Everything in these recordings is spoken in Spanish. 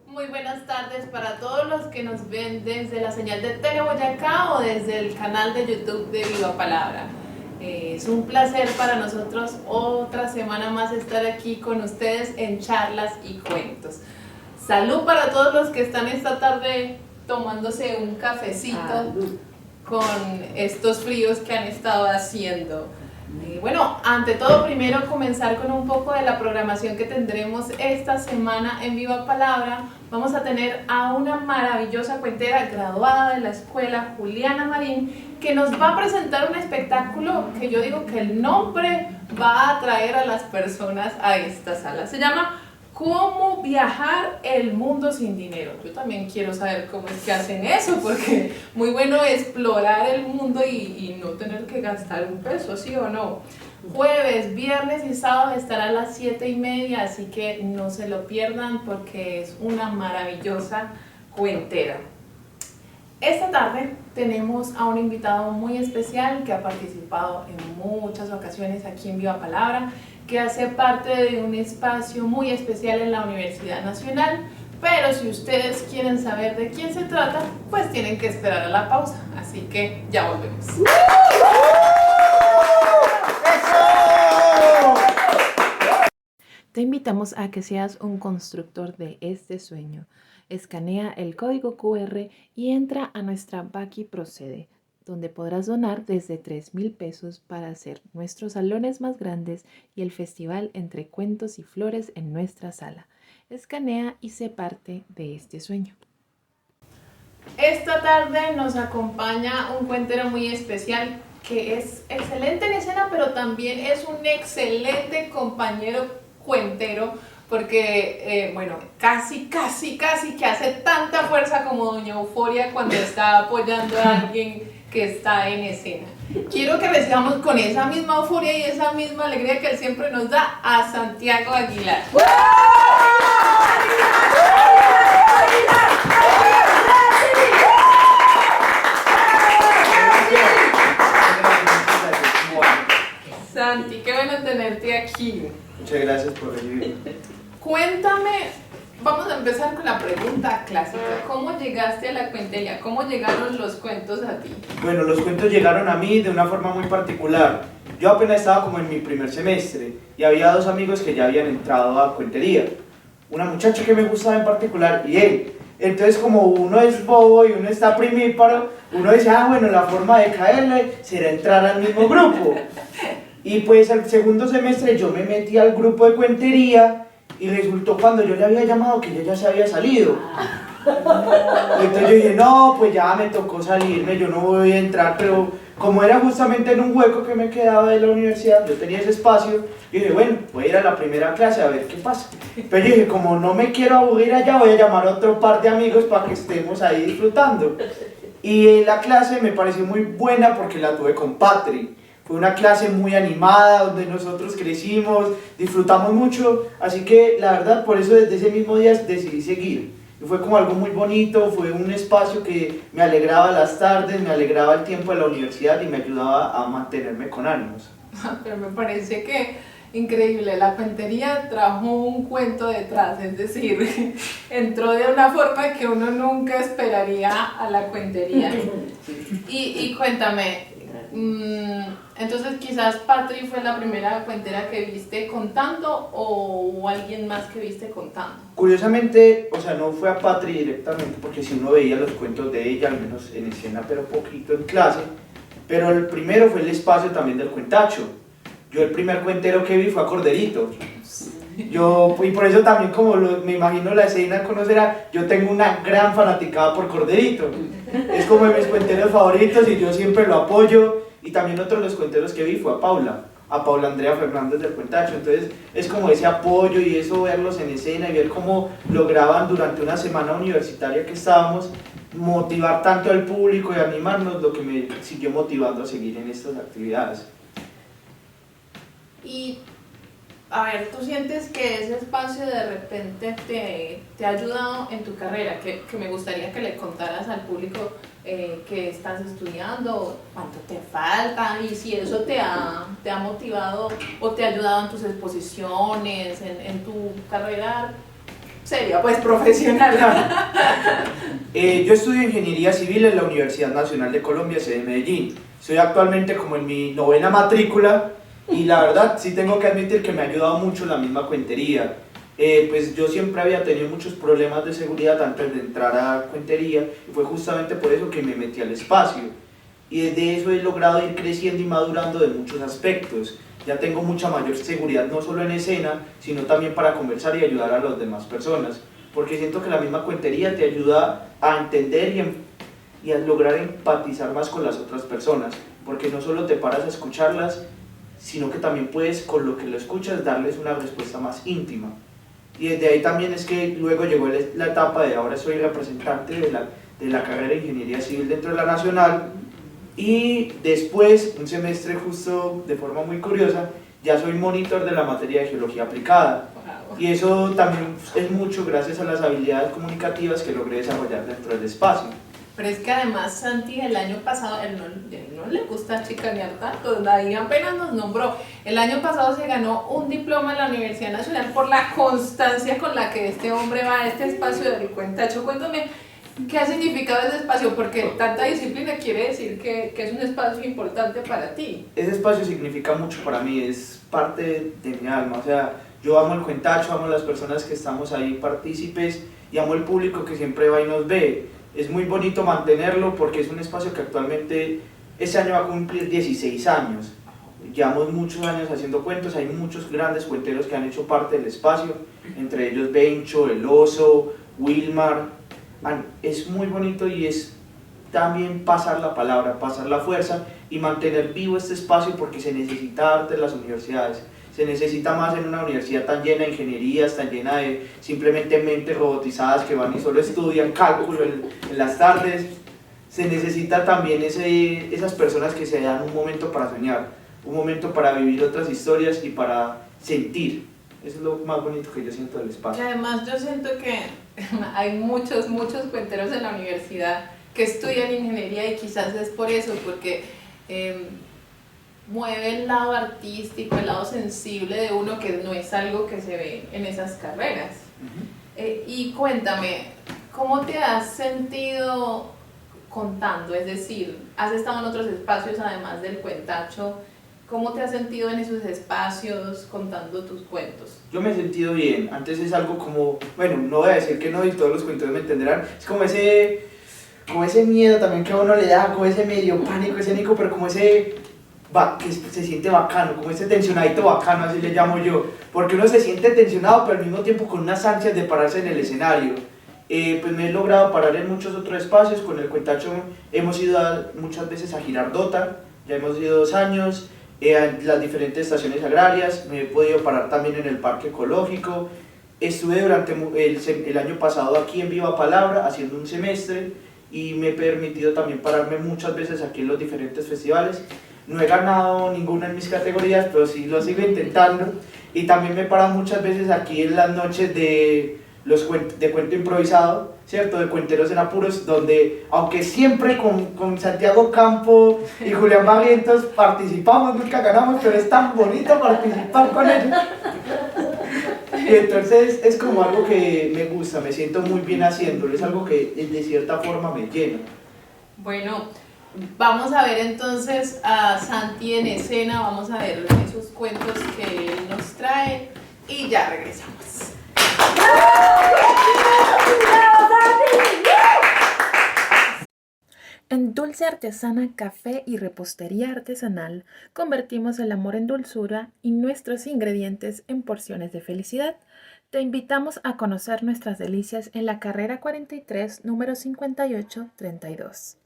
Muy buenas tardes para todos los que nos ven desde la señal de Tele Boyacá o desde el canal de YouTube de Viva Palabra. Es un placer para nosotros otra semana más estar aquí con ustedes en charlas y cuentos. Salud para todos los que están esta tarde tomándose un cafecito con estos fríos que han estado haciendo. Bueno, ante todo, primero comenzar con un poco de la programación que tendremos esta semana en Viva Palabra. Vamos a tener a una maravillosa cuentera graduada de la escuela, Juliana Marín, que nos va a presentar un espectáculo que yo digo que el nombre va a atraer a las personas a esta sala. Se llama ¿Cómo viajar el mundo sin dinero? Yo también quiero saber cómo es que hacen eso, porque muy bueno explorar el mundo y no tener que gastar un peso, ¿sí o no? Jueves, viernes y sábado estará a las 7:30, así que no se lo pierdan porque es una maravillosa cuentera. Esta tarde tenemos a un invitado muy especial que ha participado en muchas ocasiones aquí en Viva Palabra, que hace parte de un espacio muy especial en la Universidad Nacional, pero si ustedes quieren saber de quién se trata, pues tienen que esperar a la pausa, así que ya volvemos. Te invitamos a que seas un constructor de este sueño. Escanea el código QR y entra a nutra Baki Procede, donde podrás donar desde 3,000 pesos para hacer nuestros salones más grandes y el festival Entre Cuentos y Flores en nuestra sala. Escanea y sé parte de este sueño. Esta tarde nos acompaña un cuentero muy especial que es excelente en escena, pero también es un excelente compañero cuentero, porque, bueno, casi que hace tanta fuerza como Doña Euforia cuando está apoyando a alguien que está en escena. Quiero que recibamos con esa misma euforia y esa misma alegría que él siempre nos da a Santiago Aguilar. Santi, qué bueno tenerte aquí. Muchas gracias por recibirme. Cuéntame, vamos a empezar con la pregunta clásica. ¿Cómo llegaste a la cuentería? ¿Cómo llegaron los cuentos a ti? Bueno, los cuentos llegaron a mí de una forma muy particular. Yo apenas estaba como en mi primer semestre y había dos amigos que ya habían entrado a cuentería. Una muchacha que me gustaba en particular y él. Entonces, como uno es bobo y uno está primíparo, uno dice, bueno, la forma de caerle será entrar al mismo grupo. Y pues al segundo semestre yo me metí al grupo de cuentería y resultó cuando yo le había llamado que ella ya se había salido. Y entonces yo dije, no, pues ya me tocó salirme, yo no voy a entrar, pero como era justamente en un hueco que me quedaba de la universidad, yo tenía ese espacio, yo dije, bueno, voy a ir a la primera clase a ver qué pasa. Pero yo dije, como no me quiero aburrir allá, voy a llamar a otro par de amigos para que estemos ahí disfrutando. Y la clase me pareció muy buena porque la tuve con Patri. Fue una clase muy animada, donde nosotros crecimos, disfrutamos mucho, así que la verdad por eso desde ese mismo día decidí seguir. Y fue como algo muy bonito, fue un espacio que me alegraba las tardes, me alegraba el tiempo de la universidad y me ayudaba a mantenerme con ánimos. Pero me parece que increíble, la cuentería trajo un cuento detrás, es decir, entró de una forma que uno nunca esperaría a la cuentería. Y cuéntame, entonces quizás Patri fue la primera cuentera que viste contando o alguien más que viste contando. Curiosamente, o sea, no fue a Patri directamente porque si uno veía los cuentos de ella, al menos en escena, pero poquito en clase, pero el primero fue el espacio también del cuentacho. Yo el primer cuentero que vi fue a Corderito. Y por eso también como me imagino la escena conocerá, yo tengo una gran fanaticada por Corderito. Es como de mis cuenteros favoritos y yo siempre lo apoyo. Y también otro de los cuenteros que vi fue a Paula Andrea Fernández del Cuentacho. Entonces es como ese apoyo y eso, verlos en escena y ver cómo lograban durante una semana universitaria que estábamos motivar tanto al público y animarnos, lo que me siguió motivando a seguir en estas actividades. Y a ver, ¿tú sientes que ese espacio de repente te ha ayudado en tu carrera? Que me gustaría que le contaras al público que estás estudiando, cuánto te falta y si eso te ha motivado o te ha ayudado en tus exposiciones, en tu carrera seria, pues profesional. Yo estudio Ingeniería Civil en la Universidad Nacional de Colombia, sede de Medellín. Estoy actualmente como en mi 9ª matrícula y la verdad sí tengo que admitir que me ha ayudado mucho la misma cuentería. Pues yo siempre había tenido muchos problemas de seguridad antes de entrar a cuentería y fue justamente por eso que me metí al espacio. Y desde eso he logrado ir creciendo y madurando de muchos aspectos. Ya tengo mucha mayor seguridad no solo en escena, sino también para conversar y ayudar a las demás personas. Porque siento que la misma cuentería te ayuda a entender y a lograr empatizar más con las otras personas. Porque no solo te paras a escucharlas, sino que también puedes, con lo que lo escuchas, darles una respuesta más íntima. Y desde ahí también es que luego llegó la etapa de ahora soy representante de la carrera de Ingeniería Civil dentro de la Nacional. Y después, un semestre justo de forma muy curiosa, ya soy monitor de la materia de Geología Aplicada. Wow. Y eso también es mucho gracias a las habilidades comunicativas que logré desarrollar dentro del espacio. Pero es que además Santi el año pasado, él no le gusta chicanear tanto, ahí apenas nos nombró. El año pasado se ganó un diploma en la Universidad Nacional por la constancia con la que este hombre va a este espacio del Cuentacho. Cuéntame, ¿qué ha significado ese espacio? Porque tanta disciplina quiere decir que es un espacio importante para ti. Ese espacio significa mucho para mí, es parte de mi alma. O sea, yo amo el Cuentacho, amo las personas que estamos ahí partícipes y amo el público que siempre va y nos ve. Es muy bonito mantenerlo porque es un espacio que actualmente este año va a cumplir 16 años. Llevamos muchos años haciendo cuentos, hay muchos grandes cuenteros que han hecho parte del espacio, entre ellos Bencho, El Oso, Wilmar. Es muy bonito y es también pasar la palabra, pasar la fuerza y mantener vivo este espacio porque se necesita arte en las universidades. Se necesita más en una universidad tan llena de ingenierías, tan llena de simplemente mentes robotizadas que van y solo estudian cálculo en las tardes. Se necesita también esas personas que se dan un momento para soñar, un momento para vivir otras historias y para sentir. Eso es lo más bonito que yo siento del espacio. Y además yo siento que hay muchos cuenteros en la universidad que estudian ingeniería y quizás es por eso, porque mueve el lado artístico, el lado sensible de uno, que no es algo que se ve en esas carreras. Y cuéntame, ¿cómo te has sentido contando? Es decir, has estado en otros espacios además del Cuentacho. ¿Cómo te has sentido en esos espacios contando tus cuentos? Yo me he sentido bien. Antes es algo como, bueno, no voy a decir que no y todos los cuentos me entenderán, es como ese miedo también que a uno le da, como ese medio pánico escénico, pero como ese que se siente bacano, como ese tensionadito bacano, así le llamo yo, porque uno se siente tensionado pero al mismo tiempo con unas ansias de pararse en el escenario. Pues me he logrado parar en muchos otros espacios. Con el Cuentacho hemos ido muchas veces a Girardota, ya hemos ido 2 años, a las diferentes estaciones agrarias, me he podido parar también en el parque ecológico. Estuve durante el año pasado aquí en Viva Palabra haciendo un semestre y me he permitido también pararme muchas veces aquí en los diferentes festivales. No he ganado ninguna en mis categorías, pero sí lo sigo intentando. Y también me he parado muchas veces aquí en las noches de cuento improvisado, ¿cierto? De Cuenteros en Apuros, donde, aunque siempre con Santiago Campo y Julián Barrientos participamos, nunca ganamos, pero es tan bonito participar con ellos. Y entonces es como algo que me gusta, me siento muy bien haciéndolo, es algo que de cierta forma me llena. Bueno, vamos a ver entonces a Santi en escena, vamos a ver esos cuentos que él nos trae y ya regresamos. En Dulce Artesana Café y Repostería Artesanal convertimos el amor en dulzura y nuestros ingredientes en porciones de felicidad. Te invitamos a conocer nuestras delicias en la carrera 43, número 5832.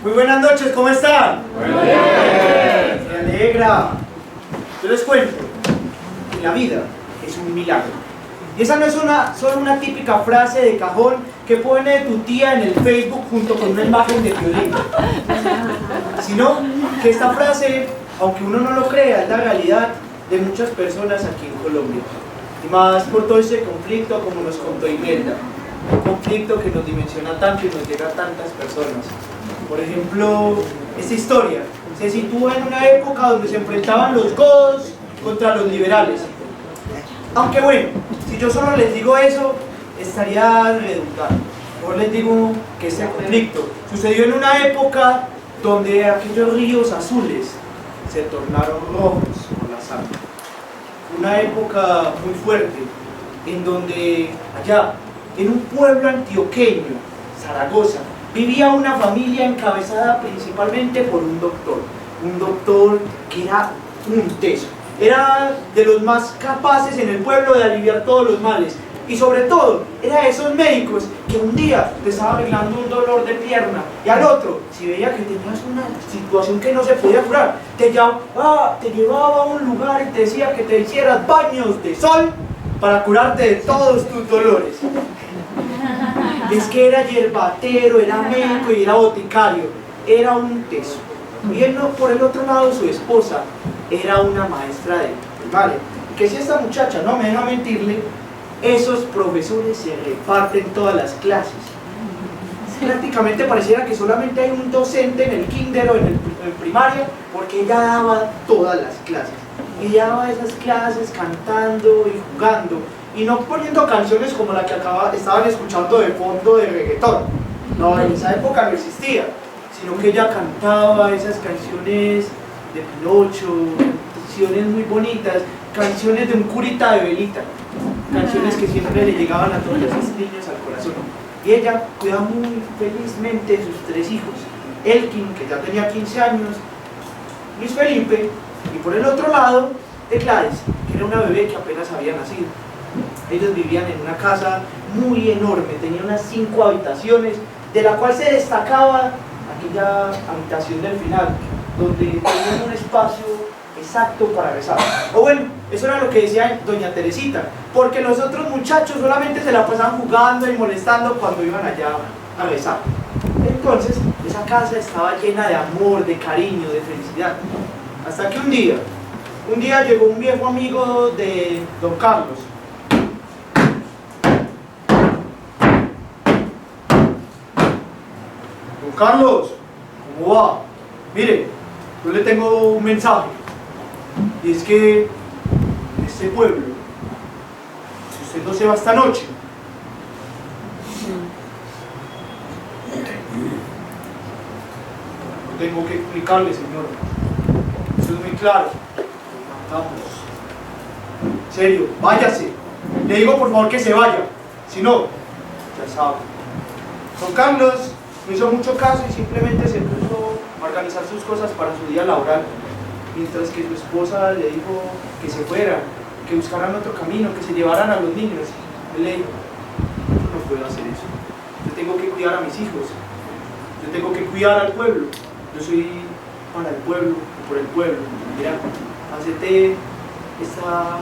Muy buenas noches, ¿cómo están? Muy bien. Me alegra. Yo les cuento que la vida es un milagro. Y esa no es solo una típica frase de cajón que pone tu tía en el Facebook junto con una imagen de violín, sino que esta frase, aunque uno no lo crea, es la realidad de muchas personas aquí en Colombia. Y más por todo ese conflicto, como nos contó Imelda. Un conflicto que nos dimensiona tanto y nos llega a tantas personas. Por ejemplo, esta historia se sitúa en una época donde se enfrentaban los godos contra los liberales. Aunque bueno, si yo solo les digo eso, estaría redundante. Mejor les digo que este conflicto sucedió en una época donde aquellos ríos azules se tornaron rojos por la sangre. Una época muy fuerte, en donde allá, en un pueblo antioqueño, Zaragoza, vivía una familia encabezada principalmente por un doctor que era un teso. Era de los más capaces en el pueblo de aliviar todos los males. Y sobre todo, era de esos médicos que un día te estaba arreglando un dolor de pierna y al otro, si veía que tenías una situación que no se podía curar, te llevaba a un lugar y te decía que te hicieras baños de sol para curarte de todos tus dolores. Es que era yerbatero, era médico y era boticario. Era un teso. Y él, por el otro lado, su esposa era una maestra de primaria. Que si esta muchacha no me deja mentirle, esos profesores se reparten todas las clases. Prácticamente pareciera que solamente hay un docente en el kinder o en primaria, porque ella daba todas las clases. Ella daba esas clases cantando y jugando, y no poniendo canciones como la que estaban escuchando de fondo de reggaetón. No, en esa época no existía, sino que ella cantaba esas canciones de Pinocho, canciones muy bonitas, canciones de un curita de velita, canciones que siempre le llegaban a todos esos niños al corazón. Y ella cuidaba muy felizmente de sus 3 hijos, Elkin, que ya tenía 15 años, Luis Felipe, y por el otro lado, de Gladys, que era una bebé que apenas había nacido. Ellos vivían en una casa muy enorme, tenía unas 5 habitaciones, de la cual se destacaba aquella habitación del final, donde tenían un espacio exacto para rezar. O bueno, eso era lo que decía doña Teresita, porque los otros muchachos solamente se la pasaban jugando y molestando cuando iban allá a rezar. Entonces, esa casa estaba llena de amor, de cariño, de felicidad. Hasta que un día llegó un viejo amigo de don Carlos. Don Carlos, ¿cómo va? Mire, yo le tengo un mensaje. Y es que en este pueblo, si usted no se va esta noche, no tengo que explicarle, señor. Eso es muy claro. Lo matamos. En serio, váyase. Le digo por favor que se vaya. Si no, ya sabe. Don Carlos no hizo mucho caso y simplemente se puso a organizar sus cosas para su día laboral. Mientras que su esposa le dijo que se fuera, que buscaran otro camino, que se llevaran a los niños. Él le dijo, yo no puedo hacer eso. Yo tengo que cuidar a mis hijos. Yo tengo que cuidar al pueblo. Yo soy para el pueblo y por el pueblo. Mira, hacete esta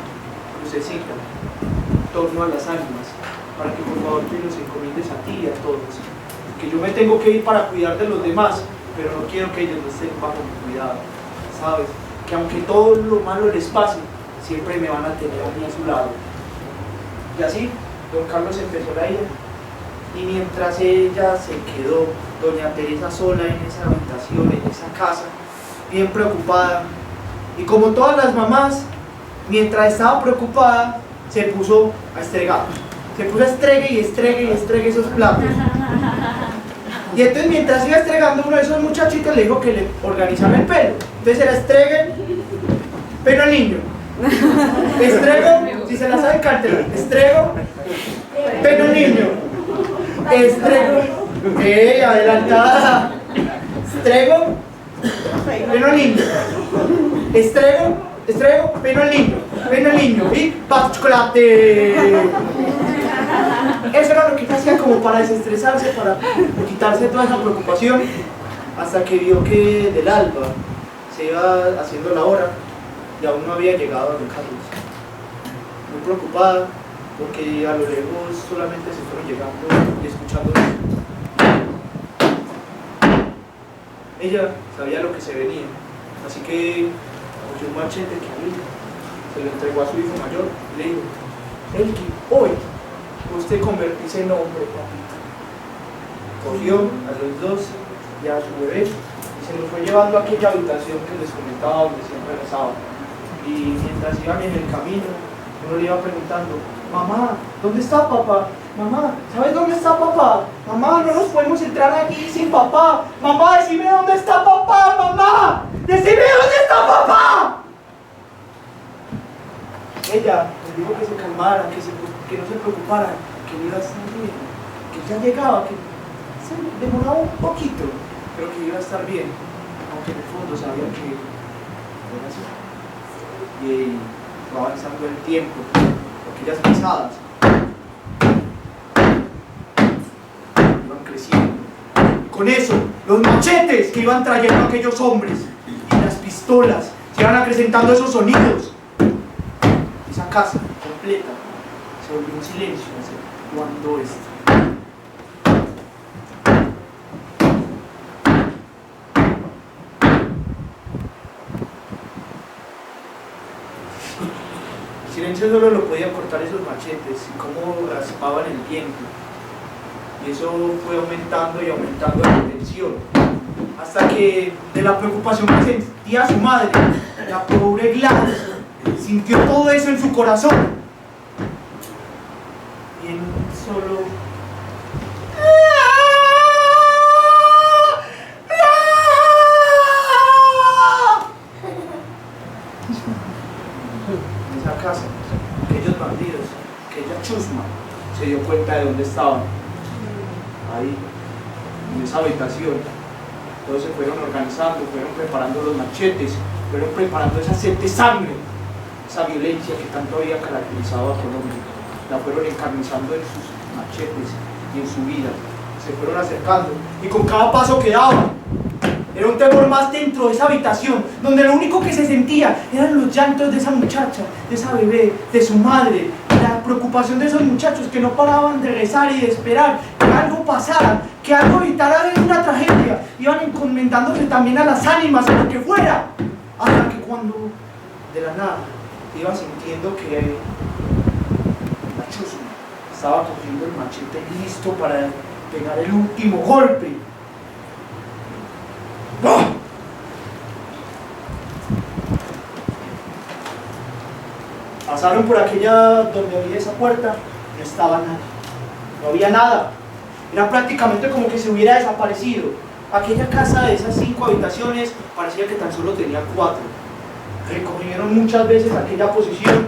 crucecita en torno a las ánimas, para que por favor te los encomiendes a ti y a todos. Que yo me tengo que ir para cuidar de los demás, pero no quiero que ellos no estén bajo mi cuidado. ¿Sabes? Que aunque todo lo malo les pase, siempre me van a tener a mí a su lado. Y así, don Carlos empezó la ira. Y mientras ella se quedó, doña Teresa sola en esa habitación, en esa casa, bien preocupada. Y como todas las mamás, mientras estaba preocupada, se puso a estregar. Se puso a estregue esos platos. Y entonces mientras iba estregando, uno de esos muchachitos le dijo que le organizara el pelo. Entonces era estregue, pelo al niño. Estrego, si se la sabe, cártela. Estrego, pelo al niño. Estrego, adelantada. Estrego, pelo al niño. Estrego, pelo al niño. Y pa' chocolate. Eso era lo que ella hacía como para desestresarse, para quitarse toda esa preocupación. hasta que vio que del alba se iba haciendo la hora y aún no había llegado a don Carlos. Muy preocupada porque a lo lejos solamente se fueron llegando y escuchando eso. Ella sabía lo que se venía, así que cogió un machete que había, se lo entregó a su hijo mayor y le dijo: Elki, hoy usted convertirse en hombre, papito. Cogió a los dos y a su bebé y se los fue llevando a aquella habitación que les comentaba donde siempre rezaba. Y mientras iban en el camino, uno le iba preguntando: mamá, ¿dónde está papá? Mamá, ¿sabes dónde está papá? Mamá, no nos podemos entrar aquí sin papá. Mamá, decime dónde está papá, mamá. Decime dónde está papá. Ella les dijo que se calmaran, que no se preocuparan, que iba a estar bien, que ya llegaba, que se demoraba un poquito, pero que iba a estar bien, aunque en el fondo sabía que era así. Y va avanzando el tiempo, aquellas pisadas iban creciendo. Con eso, los machetes que iban trayendo aquellos hombres y las pistolas se iban acrecentando esos sonidos. Esa casa completa se volvió un silencio cuando esto. El silencio solo lo podían cortar esos machetes y cómo raspaban el viento. Y eso fue aumentando y aumentando la tensión, hasta que de la preocupación que sentía su madre, la pobre Gladys sintió todo eso en su corazón. Y en solo en esa casa, aquellos bandidos, aquella chusma, se dio cuenta de dónde estaban. Ahí, en esa habitación, todos se fueron organizando, fueron preparando los machetes, fueron preparando esa sed de sangre, esa violencia que tanto había caracterizado a Colombia. La fueron encarnizando en sus machetes y en su vida. Se fueron acercando y con cada paso que daban era un temor más dentro de esa habitación, donde lo único que se sentía eran los llantos de esa muchacha, de esa bebé, de su madre, la preocupación de esos muchachos que no paraban de rezar y de esperar que algo pasara, que algo evitara de una tragedia. Iban encomendándose también a las ánimas, a lo que fuera, hasta que cuando de la nada te ibas sintiendo que la chusma estaba cogiendo el machete listo para pegar el último golpe. ¡Oh! Pasaron por aquella donde había esa puerta, no estaba nada, no había nada, era prácticamente como que se hubiera desaparecido. Aquella casa de esas 5 habitaciones parecía que tan solo tenía 4. Recorrieron muchas veces aquella posición.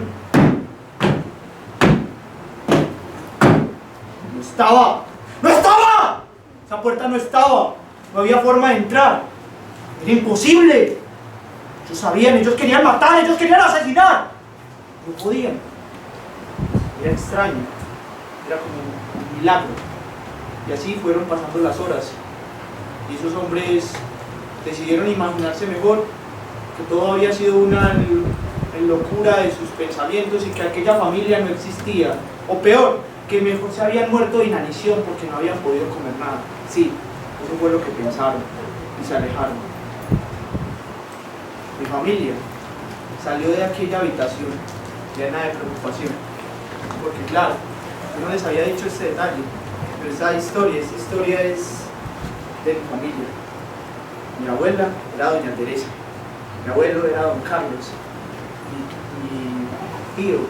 No estaba, ¡no estaba! Esa puerta no estaba, no había forma de entrar, era imposible. Ellos sabían, ellos querían matar, ellos querían asesinar. No podían. Era extraño, era como un milagro. Y así fueron pasando las horas. Y esos hombres decidieron imaginarse mejor que todo había sido una locura de sus pensamientos y que aquella familia no existía. O peor, que mejor se habían muerto de inanición porque no habían podido comer nada. Sí, eso fue lo que pensaron y se alejaron. Mi familia salió de aquella habitación llena de preocupación, porque claro, yo no les había dicho este detalle, pero esta historia es de mi familia. Mi abuela era doña Teresa, mi abuelo era don Carlos, mi tío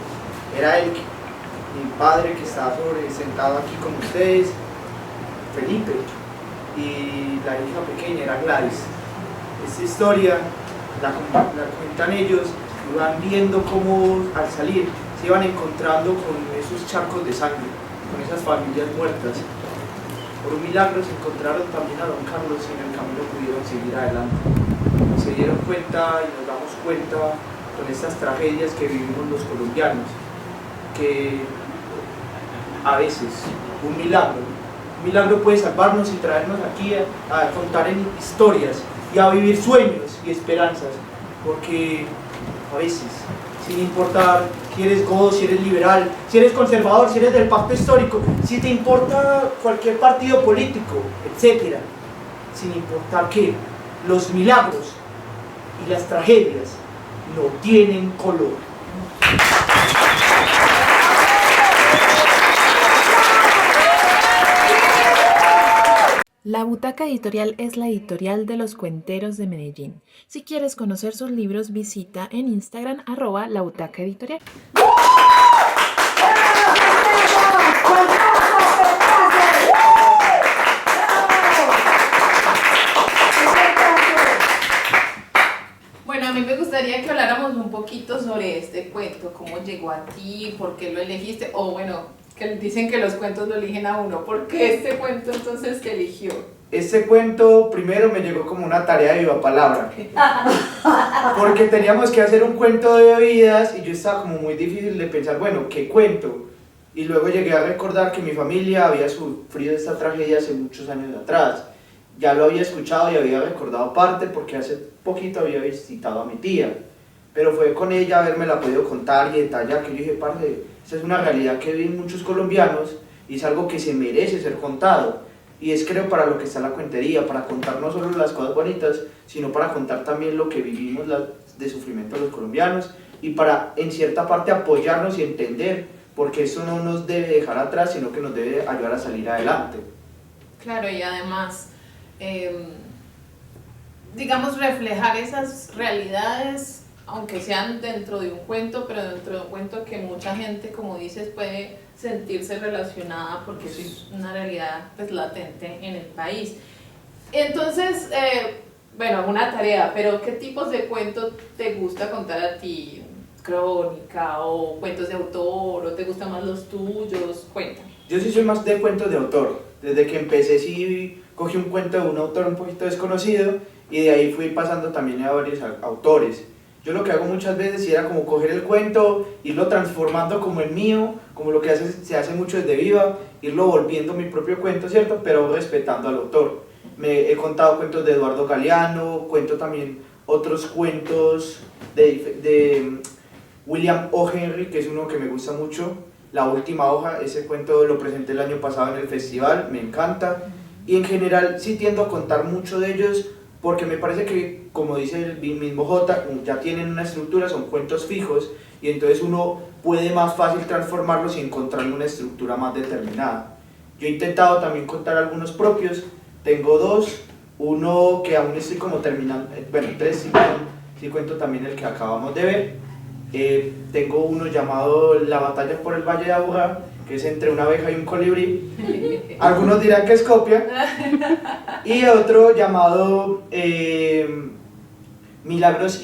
era Elki, mi padre que está sentado aquí con ustedes, Felipe, y la hija pequeña era Gladys. Esta historia la cuentan ellos y van viendo cómo al salir se iban encontrando con esos charcos de sangre, con esas familias muertas. Por un milagro se encontraron también a don Carlos y en el camino pudieron seguir adelante. Se dieron cuenta y nos damos cuenta con estas tragedias que vivimos los colombianos, que a veces un milagro Un milagro puede salvarnos y traernos aquí a contar en historias y a vivir sueños y esperanzas, porque a veces, sin importar si eres godo, si eres liberal, si eres conservador, si eres del pacto histórico, si te importa cualquier partido político, etc., sin importar que los milagros y las tragedias no tienen color. La Butaca Editorial es la editorial de los cuenteros de Medellín. Si quieres conocer sus libros, visita en Instagram @labutacaeditorial. Bueno, a mí me gustaría que habláramos un poquito sobre este cuento, cómo llegó a ti, por qué lo elegiste, o bueno, que dicen que los cuentos lo eligen a uno, ¿por qué este cuento entonces te eligió? Este cuento primero me llegó como una tarea de Viva Palabra, porque teníamos que hacer un cuento de bebidas y yo estaba como muy difícil de pensar, bueno, ¿qué cuento? Y luego llegué a recordar que mi familia había sufrido esta tragedia hace muchos años atrás. Ya lo había escuchado y había recordado parte porque hace poquito había visitado a mi tía, pero fue con ella habérmela podido contar y detallar que yo dije, parce, esa es una realidad que viven muchos colombianos y es algo que se merece ser contado. Y es creo para lo que está la cuentería, para contar no solo las cosas bonitas, sino para contar también lo que vivimos de sufrimiento de los colombianos y para en cierta parte apoyarnos y entender, porque eso no nos debe dejar atrás, sino que nos debe ayudar a salir adelante. Claro, y además, digamos, reflejar esas realidades, aunque sean dentro de un cuento, pero dentro de un cuento que mucha gente, como dices, puede sentirse relacionada porque eso es una realidad pues latente en el país. Entonces, bueno, una tarea, pero ¿qué tipos de cuentos te gusta contar a ti? ¿Crónica o cuentos de autor o te gustan más los tuyos? Cuéntame. Yo sí soy más de cuentos de autor. Desde que empecé sí cogí un cuento de un autor un poquito desconocido y de ahí fui pasando también a varios autores. Yo lo que hago muchas veces era como coger el cuento, irlo transformando como el mío, como lo que se hace mucho desde Viva, irlo volviendo mi propio cuento, ¿cierto? Pero respetando al autor. He contado cuentos de Eduardo Galeano, cuento también otros cuentos de William O. Henry, que es uno que me gusta mucho, La Última Hoja. Ese cuento lo presenté el año pasado en el festival, me encanta. Y en general sí tiendo a contar mucho de ellos, porque me parece que, como dice el mismo J, ya tienen una estructura, son cuentos fijos, y entonces uno puede más fácil transformarlos y encontrar una estructura más determinada. Yo he intentado también contar algunos propios, tengo dos, uno que aún estoy como terminando, bueno, tres, sí cuento también el que acabamos de ver. Tengo uno llamado La Batalla por el Valle de Aburrá, que es entre una abeja y un colibrí. Algunos dirán que es copia. Y otro llamado Encuentros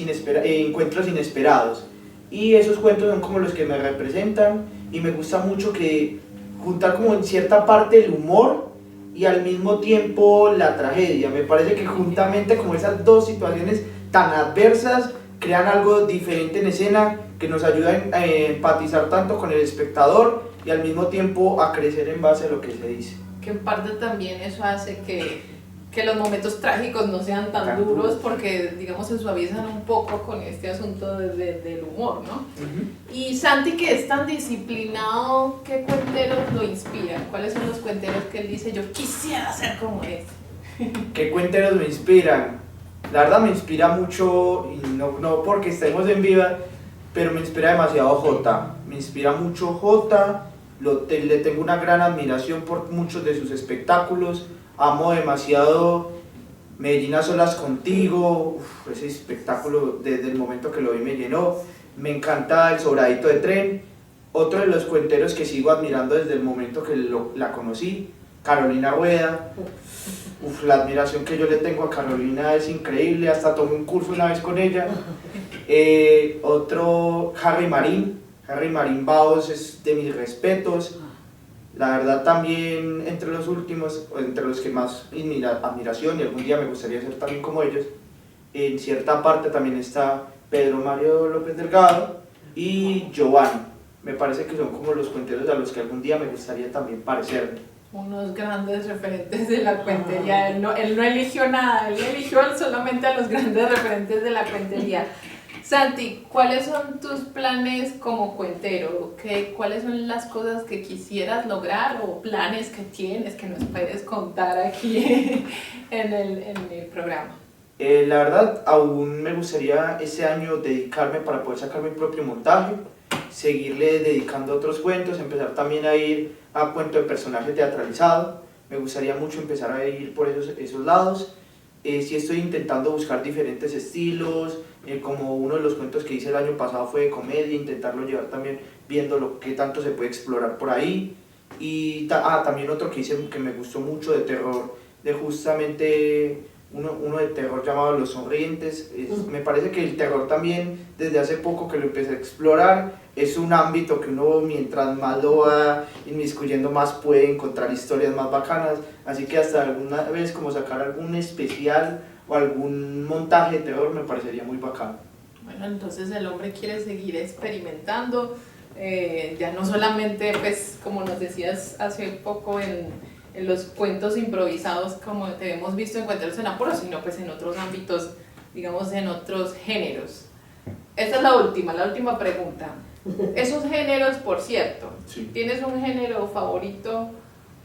Inesperados. Y esos cuentos son como los que me representan y me gusta mucho que juntar como en cierta parte el humor y al mismo tiempo la tragedia. Me parece que juntamente como esas dos situaciones tan adversas crean algo diferente en escena que nos ayuda a empatizar tanto con el espectador y al mismo tiempo a crecer en base a lo que se dice. Que en parte también eso hace que los momentos trágicos no sean tan duros porque, digamos, se suavizan un poco con este asunto del humor, ¿no? Y Santi, que es tan disciplinado, ¿qué cuenteros lo inspiran? ¿Cuáles son los cuenteros que él dice, yo quisiera ser como este? ¿Qué cuenteros me inspiran? La verdad me inspira mucho, y no porque estemos en Viva, pero me inspira demasiado J. Me inspira mucho J, le tengo una gran admiración por muchos de sus espectáculos, amo demasiado Medellín a solas contigo, ese espectáculo desde el momento que lo vi me llenó. Me encanta El Sobradito de Tren, otro de los cuenteros que sigo admirando desde el momento que la conocí, Carolina Rueda. La admiración que yo le tengo a Carolina es increíble, hasta tomé un curso una vez con ella. Otro, Harry Marín Baos es de mis respetos. La verdad también entre los últimos, entre los que más admiración y algún día me gustaría ser también como ellos, en cierta parte también está Pedro Mario López Delgado y Giovanni. Me parece que son como los cuenteros a los que algún día me gustaría también parecerme. Unos grandes referentes de la cuentería. Él no eligió nada, él eligió solamente a los grandes referentes de la cuentería. Santi, ¿cuáles son tus planes como cuentero? ¿Cuáles son las cosas que quisieras lograr o planes que tienes que nos puedes contar aquí en el programa? La verdad, aún me gustaría ese año dedicarme para poder sacar mi propio montaje, seguirle dedicando a otros cuentos, empezar también a ir a cuento de personaje teatralizado. Me gustaría mucho empezar a ir por esos lados. Sí estoy intentando buscar diferentes estilos, como uno de los cuentos que hice el año pasado fue de comedia, intentarlo llevar también viendo lo que tanto se puede explorar por ahí. Y también otro que hice que me gustó mucho de terror, de justamente uno de terror llamado Los Sonrientes. Me parece que el terror también, desde hace poco que lo empecé a explorar, es un ámbito que uno mientras más lo va inmiscuyendo más puede encontrar historias más bacanas, así que hasta alguna vez como sacar algún especial o algún montaje de terror me parecería muy bacano. Bueno, entonces el hombre quiere seguir experimentando, ya no solamente, pues, como nos decías hace poco en los cuentos improvisados como te hemos visto en Cuenteros en Apuros, sino pues en otros ámbitos, digamos en otros géneros. Esta es la última pregunta. Esos géneros, por cierto, Sí. ¿tienes un género favorito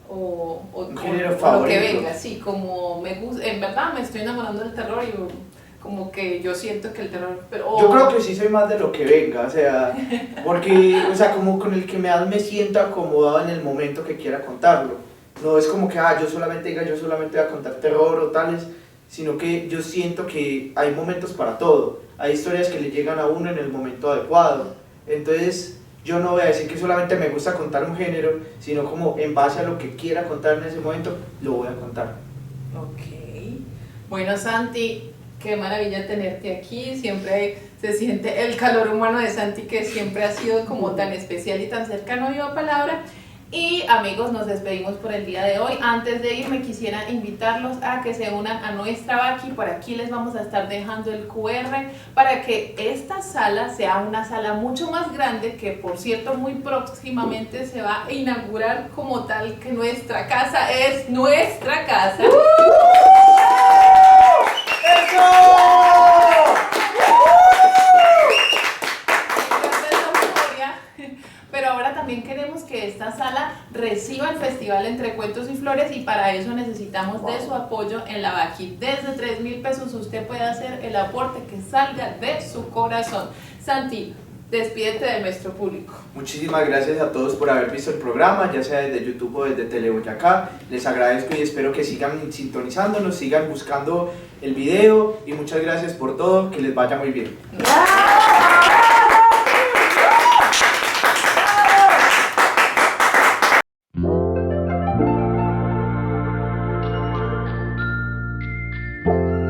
un género o favorito? lo que venga? Sí, como me gusta, en verdad me estoy enamorando del terror y como que yo siento que el terror... Yo creo que sí soy más de lo que venga, o sea, porque, o sea, como con el que me siento acomodado en el momento que quiera contarlo. No es como que, yo solamente voy a contar terror o tales, sino que yo siento que hay momentos para todo. Hay historias que le llegan a uno en el momento adecuado. Entonces, yo no voy a decir que solamente me gusta contar un género, sino como en base a lo que quiera contar en ese momento, lo voy a contar. Ok. Bueno, Santi, qué maravilla tenerte aquí. Siempre se siente el calor humano de Santi, que siempre ha sido como tan especial y tan cercano a Viva Palabra. Y amigos, nos despedimos por el día de hoy. Antes de irme quisiera invitarlos a que se unan a nuestra Vaki. Por aquí les vamos a estar dejando el QR para que esta sala sea una sala mucho más grande, que por cierto muy próximamente se va a inaugurar como tal, que nuestra casa es nuestra casa. Pero ahora también queremos que esta sala reciba el Festival Entre Cuentos y Flores, y para eso necesitamos de su apoyo en la Vaki. Desde 3,000 pesos usted puede hacer el aporte que salga de su corazón. Santi, despídete de nuestro público. Muchísimas gracias a todos por haber visto el programa, ya sea desde YouTube o desde Teleboyacá. Les agradezco y espero que sigan sintonizándonos, sigan buscando el video, y muchas gracias por todo, que les vaya muy bien. Thank you.